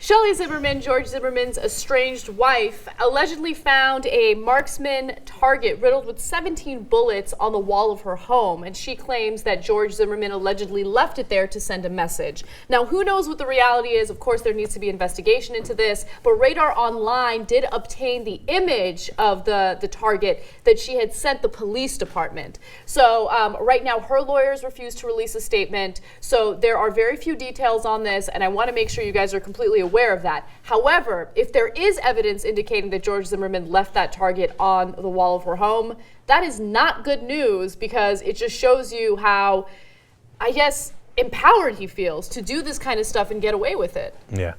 Shellie Zimmerman, George Zimmerman's estranged wife, allegedly found a marksman target riddled with 17 bullets on the wall of her home, and she claims that George Zimmerman allegedly left it there to send a message. Now, who knows what the reality is? Of course, there needs to be investigation into this, but Radar Online did obtain the image of the target that she had sent the police department. So right now, her lawyers refuse to release a statement, so there are very few details on this, and I want to make sure you guys are completely aware of that. However, if there is evidence indicating that George Zimmerman left that target on the wall of her home, that is not good news, because it just shows you how, I guess, empowered he feels to do this kind of stuff and get away with it. Yeah.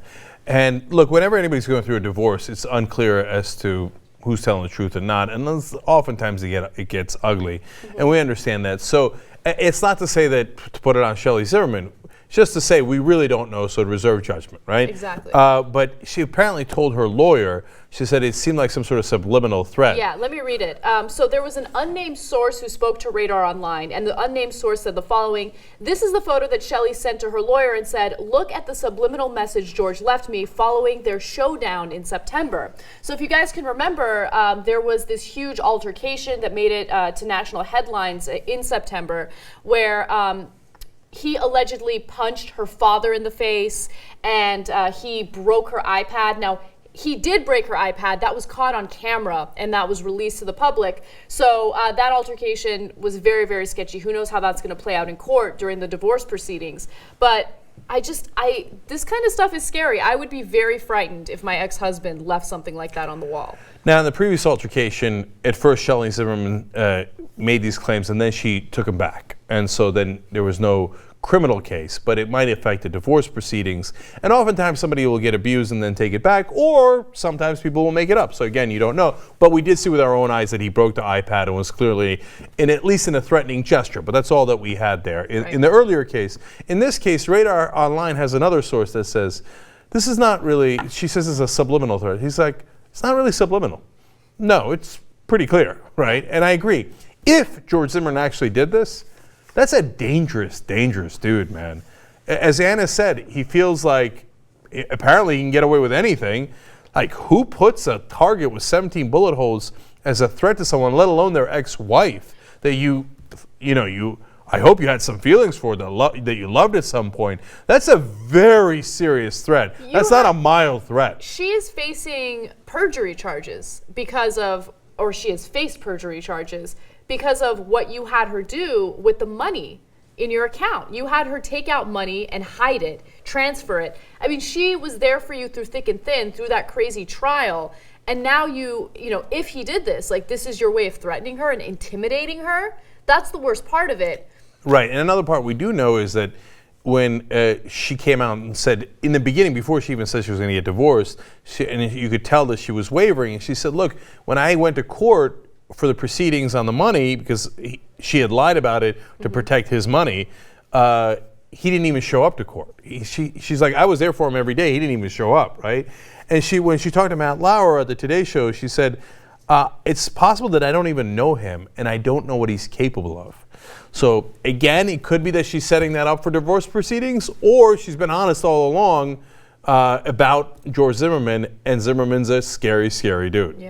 And look, whenever anybody's going through a divorce, it's unclear as to who's telling the truth or not. And oftentimes it gets ugly. And we understand that. So it's not to say that to put it on Shellie Zimmerman, just to say we really don't know, so to reserve judgment, right? Exactly. But she apparently told her lawyer, she said it seemed like some sort of subliminal threat. Yeah, let me read it. So there was an unnamed source who spoke to Radar Online, and the unnamed source said the following: "This is the photo that Shellie sent to her lawyer and said, look at the subliminal message George left me following their showdown in September." So if you guys can remember, there was this huge altercation that made it to national headlines in September, where he allegedly punched her father in the face, and he broke her iPad. Now, he did break her iPad. That was caught on camera, and that was released to the public. So that altercation was very, very sketchy. Who knows how that's going to play out in court during the divorce proceedings. But this kind of stuff is scary. I would be very frightened if my ex-husband left something like that on the wall. Now, in the previous altercation, at first Shellie Zimmerman made these claims, and then she took them back. And so then there was no criminal case, but it might affect the divorce proceedings. And oftentimes somebody will get abused and then take it back, or sometimes people will make it up. So again, you don't know. But we did see with our own eyes that he broke the iPad and was clearly, at least in a threatening gesture. But that's all that we had there. In the earlier case, in this case, Radar Online has another source that says, this is not really, she says it's a subliminal threat. He's like, it's not really subliminal. No, it's pretty clear, right? And I agree. If George Zimmerman actually did this, that's a dangerous, dangerous dude, man. As Anna said, he feels like apparently he can get away with anything. Like, who puts a target with 17 bullet holes as a threat to someone, let alone their ex-wife, that I hope you had some feelings for, that you loved at some point? That's a very serious threat. That's not a mild threat. She is facing perjury charges she has faced perjury charges because of what you had her do with the money in your account. You had her take out money and hide it, transfer it. I mean, she was there for you through thick and thin, through that crazy trial. And now if he did this, like, this is your way of threatening her and intimidating her. That's the worst part of it. Right. And another part we do know is that when she came out and said, in the beginning, before she even said she was going to get divorced, and you could tell that she was wavering, and she said, look, when I went to court for the proceedings on the money, because she had lied about it to protect his money, he didn't even show up to court. She's like, I was there for him every day. He didn't even show up, right? And when she talked to Matt Lauer at the Today Show, she said, it's possible that I don't even know him, and I don't know what he's capable of. So again, it could be that she's setting that up for divorce proceedings, or she's been honest all along about George Zimmerman, and Zimmerman's a scary, scary dude. Yeah.